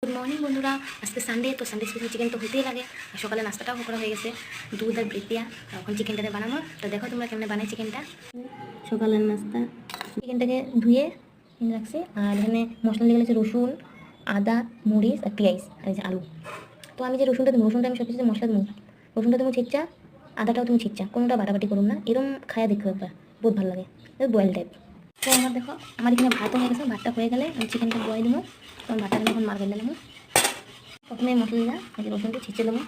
Good morning বন্ধুরা, আজকে Sunday, তো সানডে স্পেশাল চিকেন তো হতেই লাগে। আর সকালে নাস্তাটাও করা হয়ে গেছে, দুধ আর ব্রেড দিয়া। এখন চিকেনটাকে বানাবো, তো দেখো তোমরা কেমন বানাই চিকেনটা। সকালের নাস্তা, চিকেনটাকে ধুয়ে রাখছি। আর এখানে মশলা লেগে গেছে রসুন, আদা, মরিচ আর পেঁয়াজ আর এই যে আলু। তো আমি যে রসুনটা আমি সব কিছু মশলা দেবো। রসুনটা তুমি ছিচ্চা, আদাটাও তুমি ছিচ্চা, কোনোটা বাটাবাটি করুন না, এরকম খায়া দেখো একবার, বহুত ভালো লাগে, বয়েল টাইপ। তো আমার দেখো, আমার এখানে ভাত হয়ে গেছে, ভাতটা হয়ে গেলে আমি চিকেনটা বয়ে দেবো। তখন ভাতটা এখন মার ফেলে নেবো। প্রথমে মশলা দিলাম, এই রসুনটা ছিঁচে দেবো।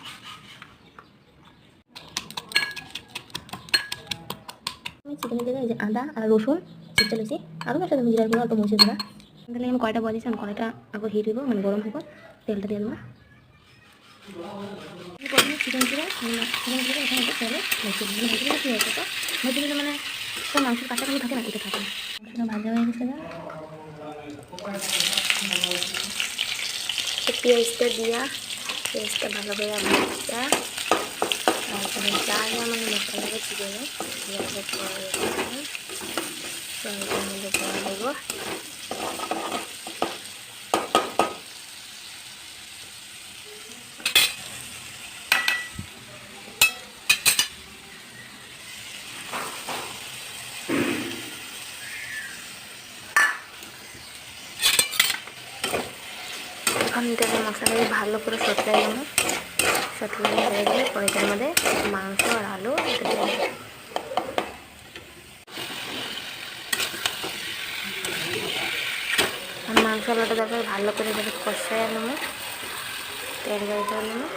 আমি চিকেনের জায়গায় এই যে আদা আর রসুন ছিঁচে লেছি, আরও একটা তুমি জিরার গুঁড়ো, অল্প মরিচের গুঁড়া। তাহলে আমি কয়টা বলেছি, আমি কয়টা আগে হিট হইব, মানে গরম হইব, তেলটা দিয়ে দেবো। প্রথমে চিকেনগুলো এখানে তেলে ভেজে দিই, ভেজে দিলে কী হয়েছে, তো ভেজে দিলে মানে তো মাংসের কাঁচাগুলো থাকে না, এটা থাকে না। মাংসটা ভাজা হয়ে গেছে না, পেঁয়াজটা দিয়া পেঁয়াজটা ভালো করে ভাজা, তারপরে যা যা মানে মশলাটাকে চিকেনে পেঁয়াজের পরে মধ্যে করা দেব। এখন তেলে মশলাটাকে ভালো করে সতলাই দেবো। সতলাই হয়ে গেলে পরে এটার মধ্যে মাংস আর আলু এটা দিয়ে দেবো। আর মাংস আলুটা তারপরে ভালো করে এটাকে কষাই নেবো, তেল গাড়ি নেবো।